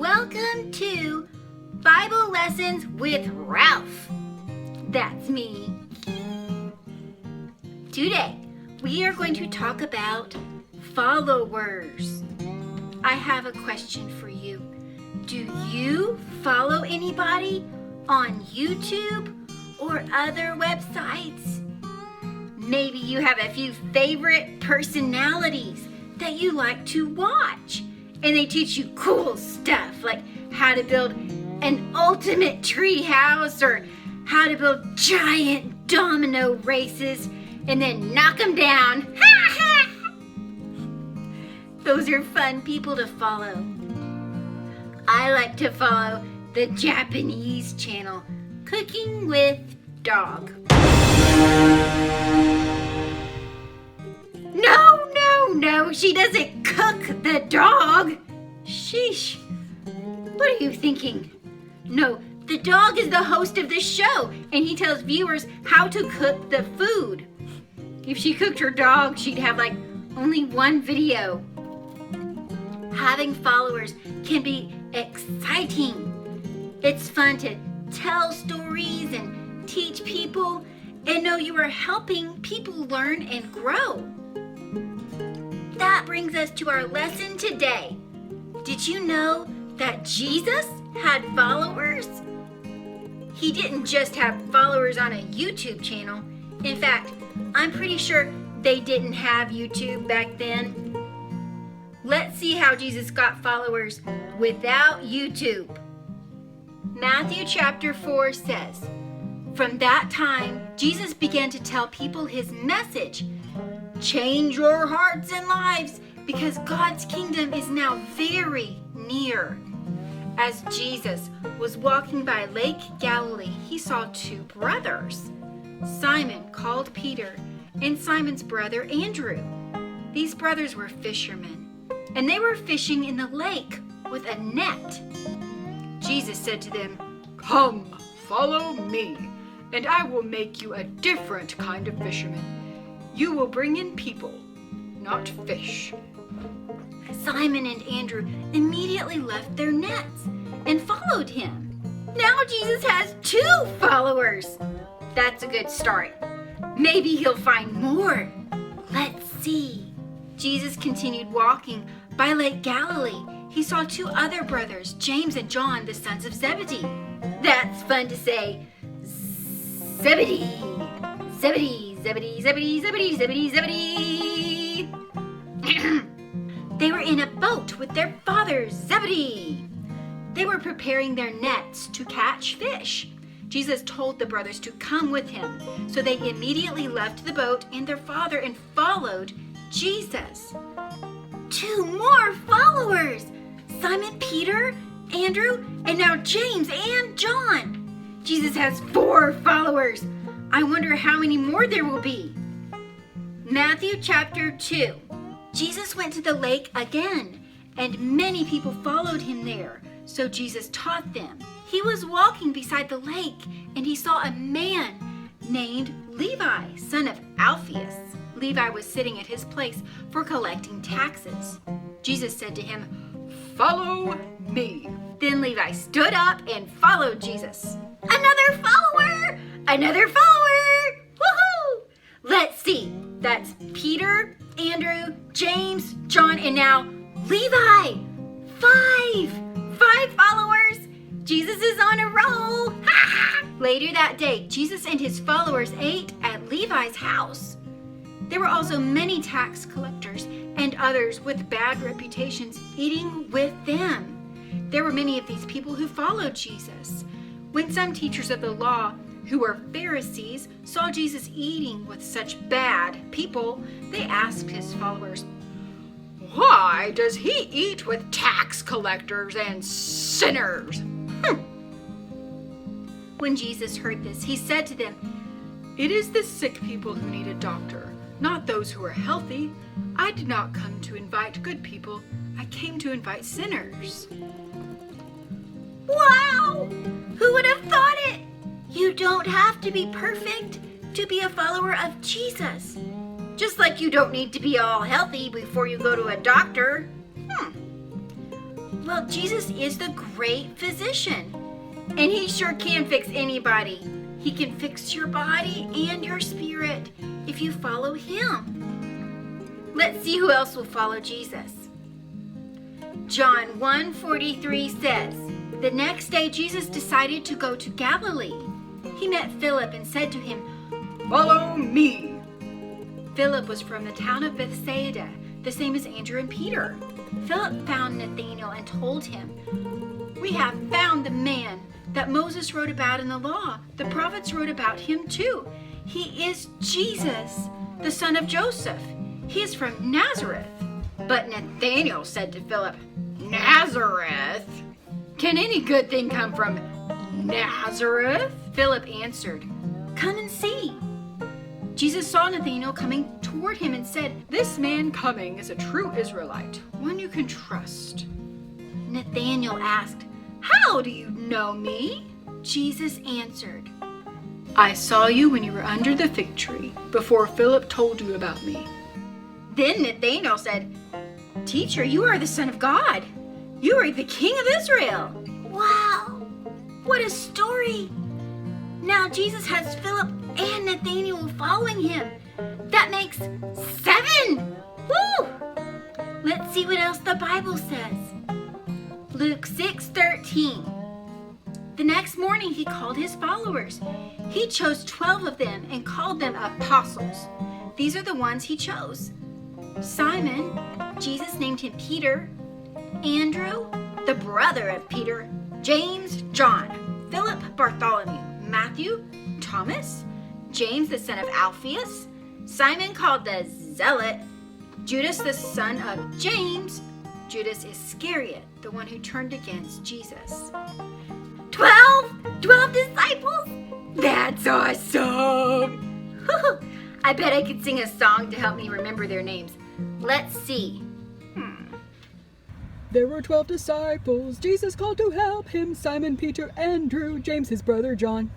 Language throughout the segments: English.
Welcome to Bible Lessons with Ralph. That's me. Today, we are going to talk about followers. I have a question for you. Do you follow anybody on YouTube or other websites? Maybe you have a few favorite personalities that you like to watch, and they teach you cool stuff like how to build an ultimate tree house or how to build giant domino races and then knock them down. Those are fun people to follow. I like to follow the Japanese channel, Cooking with Dog. No, she doesn't cook the dog. Sheesh. What are you thinking? No, the dog is the host of this show, and he tells viewers how to cook the food. If she cooked her dog, she'd have only one video. Having followers can be exciting. It's fun to tell stories and teach people and know you are helping people learn and grow. That brings us to our lesson today. Did you know that Jesus had followers? He didn't just have followers on a YouTube channel. In fact, I'm pretty sure they didn't have YouTube back then. Let's see how Jesus got followers without YouTube. Matthew chapter 4 says, "From that time, Jesus began to tell people his message. Change your hearts and lives because God's kingdom is now very near." As Jesus was walking by Lake Galilee, he saw two brothers, Simon, called Peter, and Simon's brother Andrew. These brothers were fishermen, and they were fishing in the lake with a net. Jesus said to them, "Come, follow me, and I will make you a different kind of fisherman. You will bring in people, not fish." Simon and Andrew immediately left their nets and followed him. Now Jesus has two followers. That's a good start. Maybe he'll find more. Let's see. Jesus continued walking by Lake Galilee. He saw two other brothers, James and John, the sons of Zebedee. That's fun to say. Zebedee. Zebedee, Zebedee, Zebedee, Zebedee, Zebedee, Zebedee. They were in a boat with their father, Zebedee. They were preparing their nets to catch fish. Jesus told the brothers to come with him, so they immediately left the boat and their father and followed Jesus. Two more followers! Simon Peter, Andrew, and now James and John. Jesus has 4 followers. I wonder how many more there will be. Matthew chapter 2. Jesus went to the lake again, and many people followed him there. So Jesus taught them. He was walking beside the lake, and he saw a man named Levi, son of Alphaeus. Levi was sitting at his place for collecting taxes. Jesus said to him, "Follow me." Then Levi stood up and followed Jesus. Another follower! Another follower! Woohoo! Let's see. That's Peter, Andrew, James, John, and now Levi. 5 followers. Jesus is on a roll. Later that day, Jesus and his followers ate at Levi's house. There were also many tax collectors and others with bad reputations eating with them. There were many of these people who followed Jesus. When some teachers of the law, who were Pharisees, saw Jesus eating with such bad people, they asked his followers, "Why does he eat with tax collectors and sinners?" When Jesus heard this, he said to them, "It is the sick people who need a doctor, not those who are healthy. I did not come to invite good people. I came to invite sinners." Wow! Who would have thought it? You don't have to be perfect to be a follower of Jesus. Just like you don't need to be all healthy before you go to a doctor. Well, Jesus is the great physician, and he sure can fix anybody. He can fix your body and your spirit if you follow him. Let's see who else will follow Jesus. John 1:43 says, "The next day Jesus decided to go to Galilee. He met Philip and said to him, 'Follow me.' Philip was from the town of Bethsaida, the same as Andrew and Peter. Philip found Nathanael and told him, 'We have found the man that Moses wrote about in the law. The prophets wrote about him too. He is Jesus, the son of Joseph. He is from Nazareth.' But Nathanael said to Philip, 'Nazareth? Can any good thing come from Nazareth?' Philip answered, 'Come and see.' Jesus saw Nathanael coming toward him and said, 'This man coming is a true Israelite, one you can trust.' Nathanael asked, 'How do you know me?' Jesus answered, 'I saw you when you were under the fig tree, before Philip told you about me.' Then Nathanael said, 'Teacher, you are the Son of God. You are the King of Israel.' Wow, what a story. Now Jesus has Philip and Nathanael following him. That makes 7. Woo! Let's see what else the Bible says. Luke 6:13. The next morning he called his followers. He chose 12 of them and called them apostles. These are the ones he chose. Simon, Jesus named him Peter. Andrew, the brother of Peter. James, John. Philip, Bartholomew. Matthew, Thomas. James, the son of Alphaeus. Simon called the Zealot. Judas, the son of James. Judas Iscariot, the one who turned against Jesus. 12 disciples? That's awesome! I bet I could sing a song to help me remember their names. Let's see. There were 12 disciples Jesus called to help him: Simon, Peter, Andrew, James his brother John,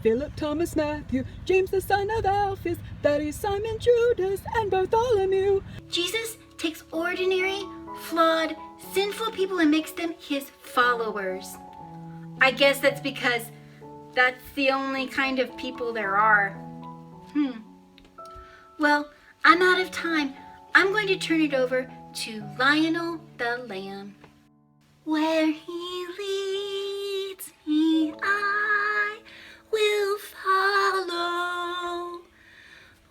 Philip, Thomas, Matthew, James the son of Alphaeus, that is Simon, Judas, and Bartholomew. Jesus takes ordinary, flawed, sinful people and makes them his followers. I guess that's because that's the only kind of people there are. Well, I'm out of time. I'm going to turn it over to Lionel the Lamb. Where he leads me, I will follow.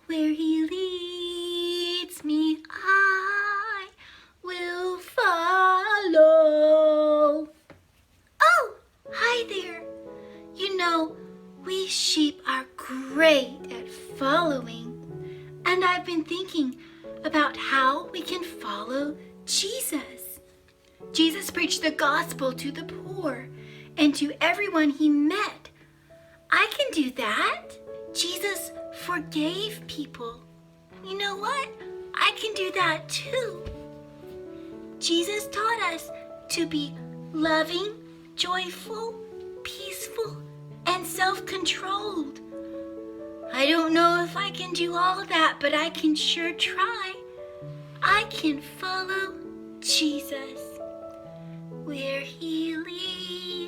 Where he leads me, I will follow. Oh, hi there. You know, we sheep are great at following. And I've been thinking about how we can follow Jesus. Jesus preached the gospel to the poor and to everyone he met. I can do that. Jesus forgave people. You know what? I can do that too. Jesus taught us to be loving, joyful, peaceful, and self-controlled. I don't know if I can do all that, but I can sure try. I can follow Jesus. Where he leads